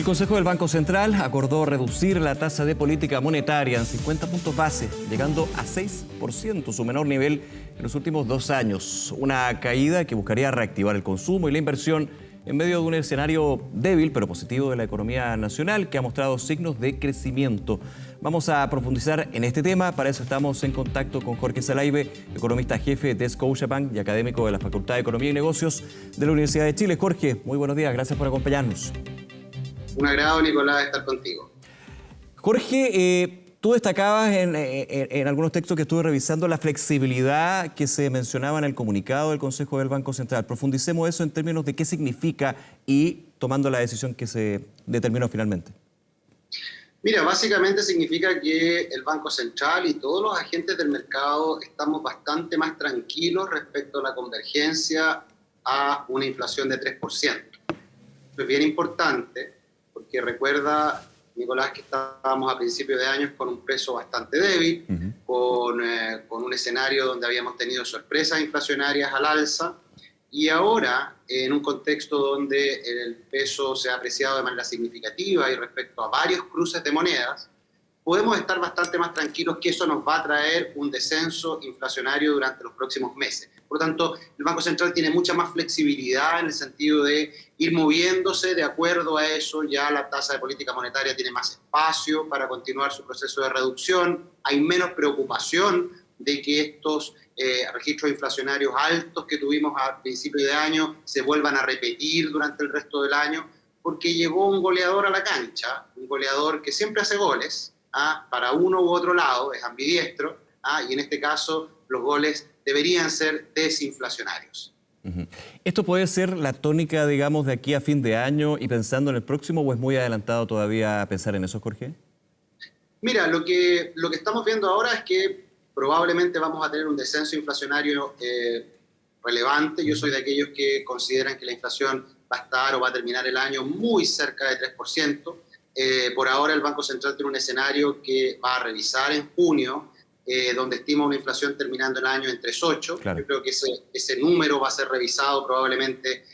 El Consejo del Banco Central acordó reducir la tasa de política monetaria en 50 puntos base, llegando a 6%, su menor nivel en los últimos 2 años. Una caída que buscaría reactivar el consumo y la inversión en medio de un escenario débil pero positivo de la economía nacional que ha mostrado signos de crecimiento. Vamos a profundizar en este tema, para eso estamos en contacto con Jorge Salaibe, economista jefe de Scotiabank y académico de la Facultad de Economía y Negocios de la Universidad de Chile. Jorge, muy buenos días, gracias por acompañarnos. Un agrado, Nicolás, estar contigo. Jorge, tú destacabas en algunos textos que estuve revisando la flexibilidad que se mencionaba en el comunicado del Consejo del Banco Central. Profundicemos eso en términos de qué significa y tomando la decisión que se determinó finalmente. Mira, básicamente significa que el Banco Central y todos los agentes del mercado estamos bastante más tranquilos respecto a la convergencia a una inflación de 3%. Esto es bien importante porque recuerda, Nicolás, que estábamos a principios de año con un peso bastante débil, con un escenario donde habíamos tenido sorpresas inflacionarias al alza, y ahora, en un contexto donde el peso se ha apreciado de manera significativa y respecto a varios cruces de monedas, podemos estar bastante más tranquilos que eso nos va a traer un descenso inflacionario durante los próximos meses. Por lo tanto, el Banco Central tiene mucha más flexibilidad en el sentido de ir moviéndose de acuerdo a eso. Ya la tasa de política monetaria tiene más espacio para continuar su proceso de reducción. Hay menos preocupación de que estos registros inflacionarios altos que tuvimos a principios de año se vuelvan a repetir durante el resto del año, porque llegó un goleador a la cancha, un goleador que siempre hace goles, para uno u otro lado, es ambidiestro, y en este caso los goles deberían ser desinflacionarios. ¿Esto puede ser la tónica, digamos, de aquí a fin de año y pensando en el próximo, o es muy adelantado todavía pensar en eso, Jorge? Mira, lo que estamos viendo ahora es que probablemente vamos a tener un descenso inflacionario relevante. Yo soy de aquellos que consideran que la inflación va a estar o va a terminar el año muy cerca de 3%. Por ahora el Banco Central tiene un escenario que va a revisar en junio, donde estima una inflación terminando el año en 3,8. Claro. Yo creo que ese número va a ser revisado probablemente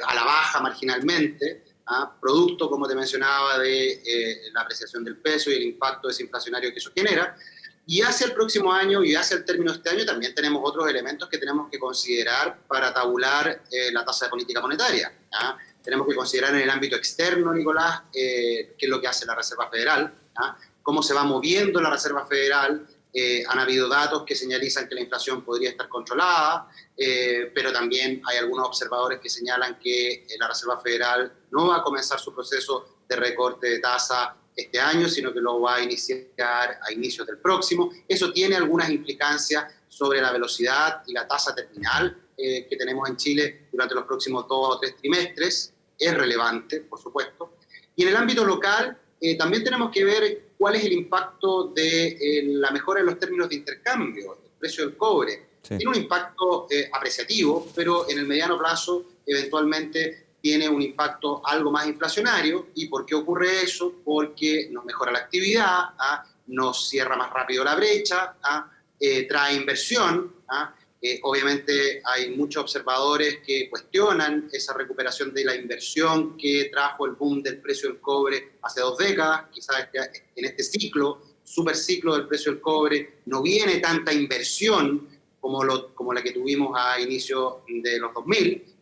a la baja marginalmente, producto, como te mencionaba, de la apreciación del peso y el impacto desinflacionario que eso genera. Y hacia el próximo año y hacia el término de este año también tenemos otros elementos que tenemos que considerar para tabular la tasa de política monetaria. Tenemos que considerar en el ámbito externo, Nicolás, qué es lo que hace la Reserva Federal, cómo se va moviendo la Reserva Federal. Han habido datos que señalizan que la inflación podría estar controlada, pero también hay algunos observadores que señalan que la Reserva Federal no va a comenzar su proceso de recorte de tasa este año, sino que lo va a iniciar a inicios del próximo. Eso tiene algunas implicancias sobre la velocidad y la tasa terminal que tenemos en Chile durante los próximos 2 o 3 trimestres. Es relevante, por supuesto. Y en el ámbito local también tenemos que ver cuál es el impacto de la mejora en los términos de intercambio, el precio del cobre. Sí. Tiene un impacto apreciativo, pero en el mediano plazo eventualmente tiene un impacto algo más inflacionario. ¿Y por qué ocurre eso? Porque nos mejora la actividad, nos cierra más rápido la brecha, trae inversión. Obviamente hay muchos observadores que cuestionan esa recuperación de la inversión que trajo el boom del precio del cobre hace 2 décadas. Quizás en este ciclo, superciclo del precio del cobre, no viene tanta inversión como la que tuvimos a inicio de los 2000,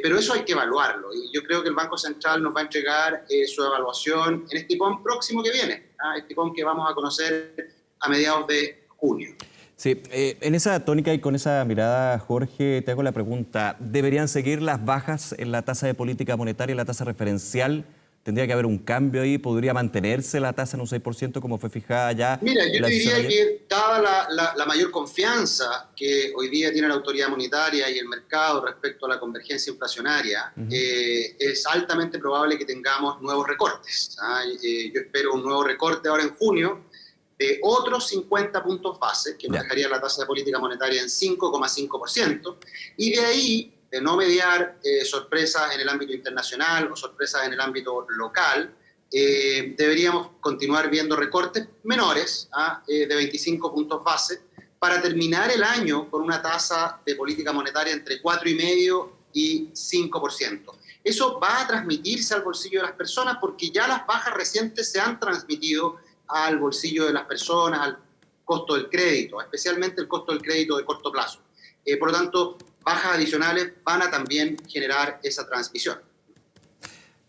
pero eso hay que evaluarlo, y yo creo que el Banco Central nos va a entregar su evaluación en este IPOM próximo que viene, este IPOM que vamos a conocer a mediados de junio. Sí, en esa tónica y con esa mirada, Jorge, te hago la pregunta, ¿deberían seguir las bajas en la tasa de política monetaria, la tasa referencial? ¿Tendría que haber un cambio ahí? ¿Podría mantenerse la tasa en un 6% como fue fijada ya? Mira, yo te diría que dada la mayor confianza que hoy día tiene la autoridad monetaria y el mercado respecto a la convergencia inflacionaria, es altamente probable que tengamos nuevos recortes. Yo espero un nuevo recorte ahora en junio de otros 50 puntos base, que nos dejaría la tasa de política monetaria en 5,5%, y de ahí, de no mediar sorpresas en el ámbito internacional o sorpresas en el ámbito local, deberíamos continuar viendo recortes menores de 25 puntos base para terminar el año con una tasa de política monetaria entre 4,5% y 5%. eso va a transmitirse al bolsillo de las personas porque ya las bajas recientes se han transmitido al bolsillo de las personas, al costo del crédito, especialmente el costo del crédito de corto plazo. Por lo tanto, bajas adicionales van a también generar esa transmisión.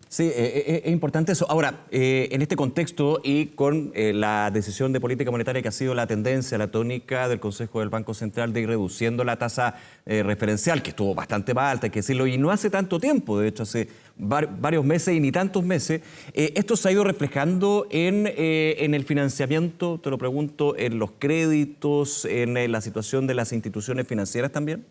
Sí, es importante eso. Ahora, en este contexto y con la decisión de política monetaria que ha sido la tendencia, la tónica del Consejo del Banco Central de ir reduciendo la tasa referencial, que estuvo bastante más alta, hay que decirlo, y no hace tanto tiempo, de hecho hace varios meses y ni tantos meses, ¿esto se ha ido reflejando en el financiamiento, te lo pregunto, en los créditos, en la situación de las instituciones financieras también?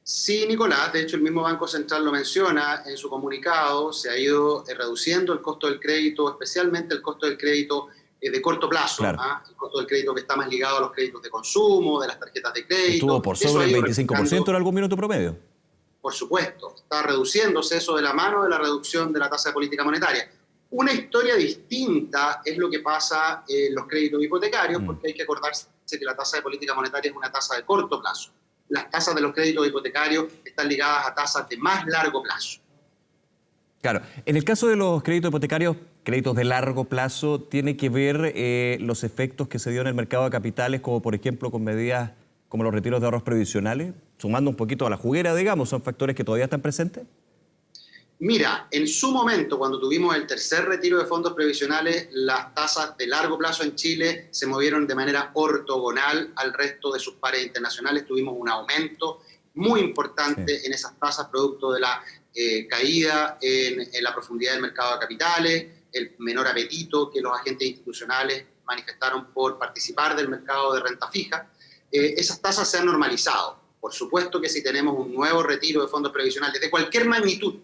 Sí, Nicolás, de hecho el mismo Banco Central lo menciona en su comunicado, se ha ido reduciendo el costo del crédito, especialmente el costo del crédito de corto plazo, Claro. el costo del crédito que está más ligado a los créditos de consumo, de las tarjetas de crédito. Estuvo por Eso sobre ha el ido 25% en algún minuto promedio. por supuesto, está reduciéndose eso de la mano de la reducción de la tasa de política monetaria. Una historia distinta es lo que pasa en los créditos hipotecarios, porque hay que acordarse que la tasa de política monetaria es una tasa de corto plazo. Las tasas de los créditos hipotecarios están ligadas a tasas de más largo plazo. Claro, en el caso de los créditos hipotecarios, créditos de largo plazo, ¿tiene que ver los efectos que se dio en el mercado de capitales, como por ejemplo con medidas como los retiros de ahorros previsionales? Sumando un poquito a la juguera, digamos, ¿son factores que todavía están presentes? Mira, en su momento, cuando tuvimos el tercer retiro de fondos previsionales, las tasas de largo plazo en Chile se movieron de manera ortogonal al resto de sus pares internacionales. Tuvimos un aumento muy importante en esas tasas, producto de la caída en la profundidad del mercado de capitales, el menor apetito que los agentes institucionales manifestaron por participar del mercado de renta fija. Esas tasas se han normalizado. Por supuesto que si tenemos un nuevo retiro de fondos previsionales de cualquier magnitud,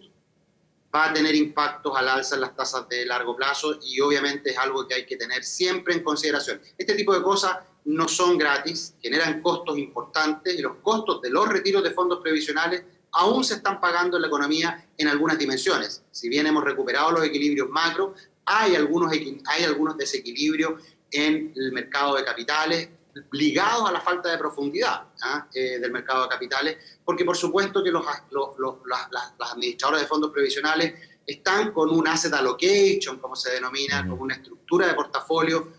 va a tener impactos al alza en las tasas de largo plazo y obviamente es algo que hay que tener siempre en consideración. Este tipo de cosas no son gratis, generan costos importantes y los costos de los retiros de fondos previsionales aún se están pagando en la economía en algunas dimensiones. Si bien hemos recuperado los equilibrios macro, hay algunos desequilibrios en el mercado de capitales ligados a la falta de profundidad del mercado de capitales, porque por supuesto que las administradoras de fondos previsionales están con un asset allocation, como se denomina, con una estructura de portafolio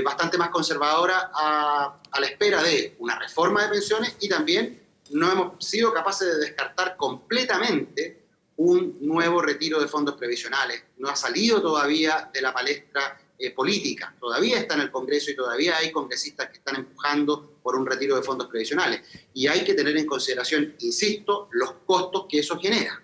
bastante más conservadora a la espera de una reforma de pensiones y también no hemos sido capaces de descartar completamente un nuevo retiro de fondos previsionales. No ha salido todavía de la palestra política, todavía está en el Congreso y todavía hay congresistas que están empujando por un retiro de fondos previsionales. Y hay que tener en consideración, insisto, los costos que eso genera.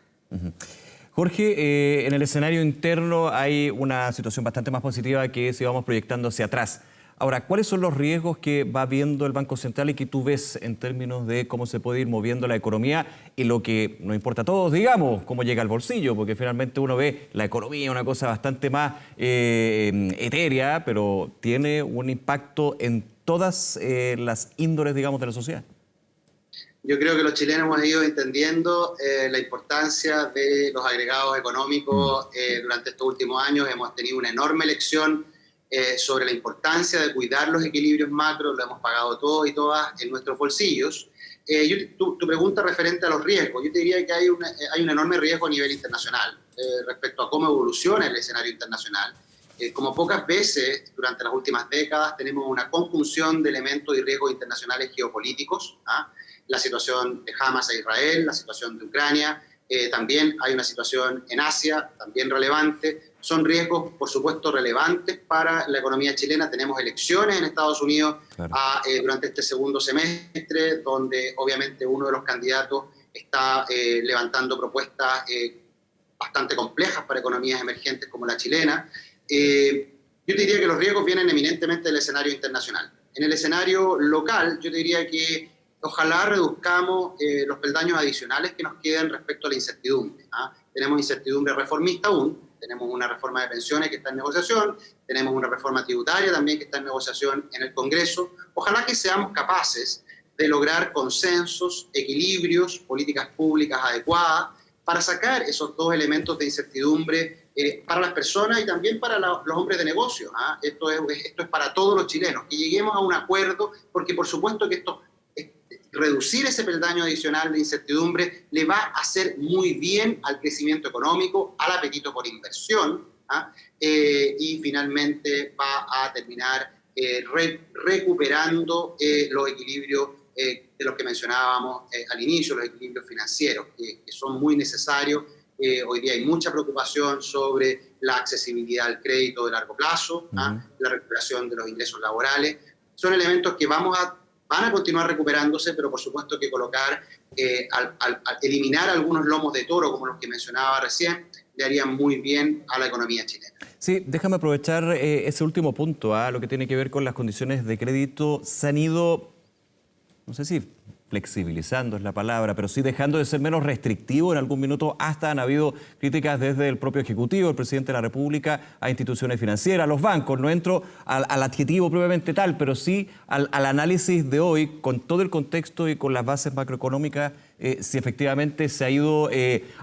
Jorge, en el escenario interno hay una situación bastante más positiva que si vamos proyectando hacia atrás. Ahora, ¿cuáles son los riesgos que va viendo el Banco Central y que tú ves en términos de cómo se puede ir moviendo la economía y lo que nos importa a todos, digamos, cómo llega al bolsillo? Porque finalmente uno ve la economía, una cosa bastante más etérea, pero tiene un impacto en todas las índoles, digamos, de la sociedad. Yo creo que los chilenos hemos ido entendiendo la importancia de los agregados económicos durante estos últimos años. Hemos tenido una enorme lección sobre la importancia de cuidar los equilibrios macro, lo hemos pagado todos y todas en nuestros bolsillos. Tu pregunta referente a los riesgos, yo te diría que hay un enorme riesgo a nivel internacional respecto a cómo evoluciona el escenario internacional. Como pocas veces durante las últimas décadas tenemos una conjunción de elementos y riesgos internacionales geopolíticos, la situación de Hamas e Israel, la situación de Ucrania, también hay una situación en Asia, también relevante. Son riesgos, por supuesto, relevantes para la economía chilena. Tenemos elecciones en Estados Unidos durante este segundo semestre, donde obviamente uno de los candidatos está levantando propuestas bastante complejas para economías emergentes como la chilena. Yo te diría que los riesgos vienen eminentemente del escenario internacional. En el escenario local, yo te diría que ojalá reduzcamos los peldaños adicionales que nos quedan respecto a la incertidumbre. Tenemos incertidumbre reformista aún, tenemos una reforma de pensiones que está en negociación, tenemos una reforma tributaria también que está en negociación en el Congreso. Ojalá que seamos capaces de lograr consensos, equilibrios, políticas públicas adecuadas para sacar esos dos elementos de incertidumbre para las personas y también para los hombres de negocio. Esto es para todos los chilenos, que lleguemos a un acuerdo, porque por supuesto que reducir ese peldaño adicional de incertidumbre le va a hacer muy bien al crecimiento económico, al apetito por inversión, y finalmente va a terminar recuperando los equilibrios de los que mencionábamos al inicio, los equilibrios financieros, que son muy necesarios. Hoy día hay mucha preocupación sobre la accesibilidad al crédito de largo plazo, la recuperación de los ingresos laborales. Son elementos que van a continuar recuperándose, pero por supuesto que colocar, al eliminar algunos lomos de toro, como los que mencionaba recién, le harían muy bien a la economía chilena. Sí, déjame aprovechar ese último punto, lo que tiene que ver con las condiciones de crédito. Se han ido, no sé si flexibilizando es la palabra, pero sí dejando de ser menos restrictivo. En algún minuto hasta han habido críticas desde el propio Ejecutivo, el Presidente de la República, a instituciones financieras, a los bancos. No entro al adjetivo propiamente tal, pero sí al análisis de hoy, con todo el contexto y con las bases macroeconómicas, si efectivamente se ha ido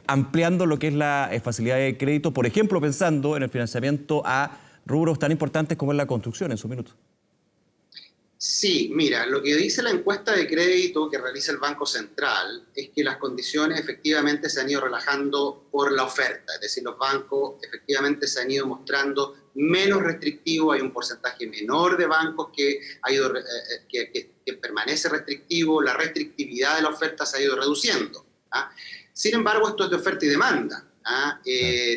ampliando lo que es la facilidad de crédito, por ejemplo, pensando en el financiamiento a rubros tan importantes como es la construcción en su minuto. Sí, mira, lo que dice la encuesta de crédito que realiza el Banco Central es que las condiciones efectivamente se han ido relajando por la oferta, es decir, los bancos efectivamente se han ido mostrando menos restrictivos, hay un porcentaje menor de bancos que permanece restrictivo, la restrictividad de la oferta se ha ido reduciendo. Sin embargo, esto es de oferta y demanda.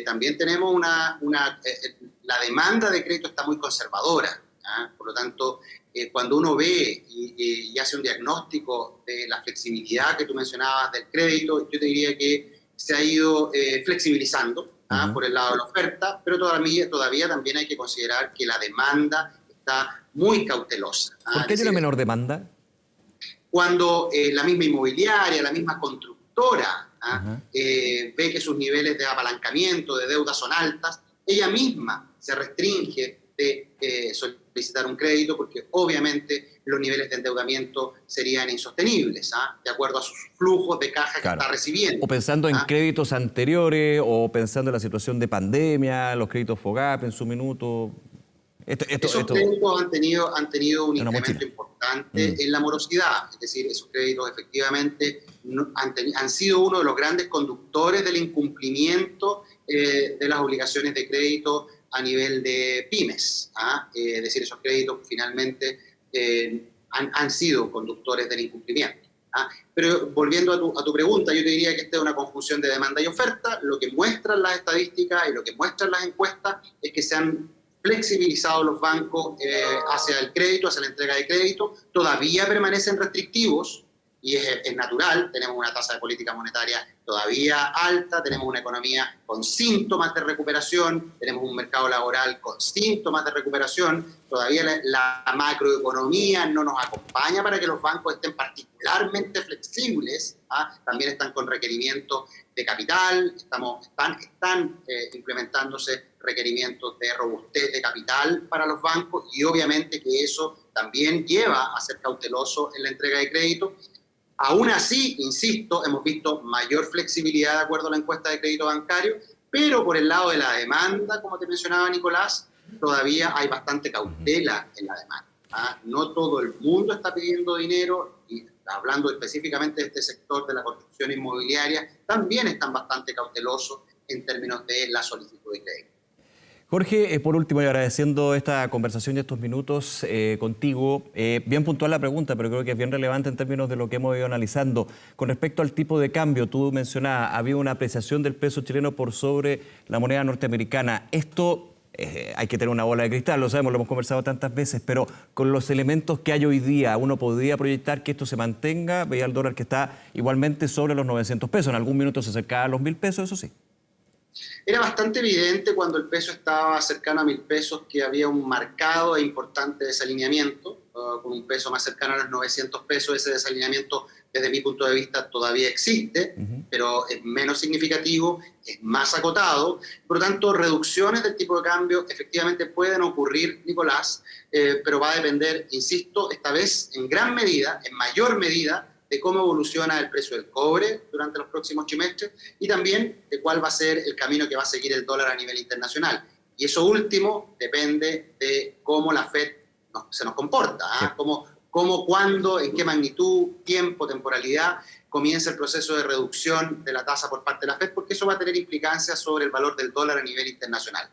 También tenemos la demanda de crédito está muy conservadora. Por lo tanto, cuando uno ve y hace un diagnóstico de la flexibilidad que tú mencionabas del crédito, yo te diría que se ha ido flexibilizando por el lado de la oferta, pero todavía también hay que considerar que la demanda está muy cautelosa. ¿Por qué tiene menor demanda? Cuando la misma inmobiliaria, la misma constructora ve que sus niveles de apalancamiento, de deuda son altas, ella misma se restringe de solicitar un crédito porque obviamente los niveles de endeudamiento serían insostenibles, de acuerdo a sus flujos de caja que está recibiendo. O pensando en créditos anteriores, o pensando en la situación de pandemia, los créditos FOGAP en su minuto. Esos créditos han tenido un incremento importante en la morosidad, es decir, esos créditos efectivamente han sido uno de los grandes conductores del incumplimiento de las obligaciones de crédito a nivel de pymes. Es decir, esos créditos finalmente han sido conductores del incumplimiento. Pero volviendo a tu pregunta, yo te diría que esta es una conjunción de demanda y oferta. Lo que muestran las estadísticas y lo que muestran las encuestas es que se han flexibilizado los bancos hacia el crédito, hacia la entrega de crédito. Todavía permanecen restrictivos y es natural. Tenemos una tasa de política monetaria todavía alta, tenemos una economía con síntomas de recuperación, tenemos un mercado laboral con síntomas de recuperación, todavía la macroeconomía no nos acompaña para que los bancos estén particularmente flexibles, también están con requerimientos de capital, están implementándose requerimientos de robustez de capital para los bancos y obviamente que eso también lleva a ser cauteloso en la entrega de crédito. Aún así, insisto, hemos visto mayor flexibilidad de acuerdo a la encuesta de crédito bancario, pero por el lado de la demanda, como te mencionaba Nicolás, todavía hay bastante cautela en la demanda. No todo el mundo está pidiendo dinero, y hablando específicamente de este sector de la construcción inmobiliaria, también están bastante cautelosos en términos de la solicitud de crédito. Jorge, por último, y agradeciendo esta conversación y estos minutos contigo, bien puntual la pregunta, pero creo que es bien relevante en términos de lo que hemos ido analizando. Con respecto al tipo de cambio, tú mencionabas, había una apreciación del peso chileno por sobre la moneda norteamericana. Esto hay que tener una bola de cristal, lo sabemos, lo hemos conversado tantas veces, pero con los elementos que hay hoy día, uno podría proyectar que esto se mantenga. Veía el dólar que está igualmente sobre los 900 pesos, en algún minuto se acercaba a los 1.000 pesos, eso sí. Era bastante evidente cuando el peso estaba cercano a 1.000 pesos que había un marcado e importante desalineamiento. Con un peso más cercano a los 900 pesos, ese desalineamiento desde mi punto de vista todavía existe, pero es menos significativo, es más acotado. Por lo tanto, reducciones del tipo de cambio efectivamente pueden ocurrir, Nicolás, pero va a depender, insisto, esta vez en gran medida, en mayor medida, de cómo evoluciona el precio del cobre durante los próximos trimestres y también de cuál va a ser el camino que va a seguir el dólar a nivel internacional. Y eso último depende de cómo la Fed se nos comporta, cómo cómo, cuándo, en qué magnitud, tiempo, temporalidad, comienza el proceso de reducción de la tasa por parte de la FED, porque eso va a tener implicancias sobre el valor del dólar a nivel internacional.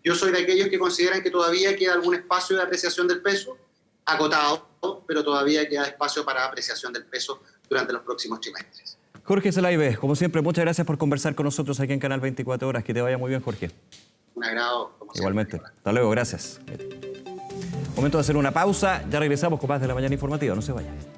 Yo soy de aquellos que consideran que todavía queda algún espacio de apreciación del peso, acotado, pero todavía queda espacio para apreciación del peso durante los próximos trimestres. Jorge Zelaibe, como siempre, muchas gracias por conversar con nosotros aquí en Canal 24 Horas. Que te vaya muy bien, Jorge. Un agrado, como siempre. Igualmente. Hasta luego, gracias. Momento de hacer una pausa. Ya regresamos con más de La Mañana Informativa. No se vayan.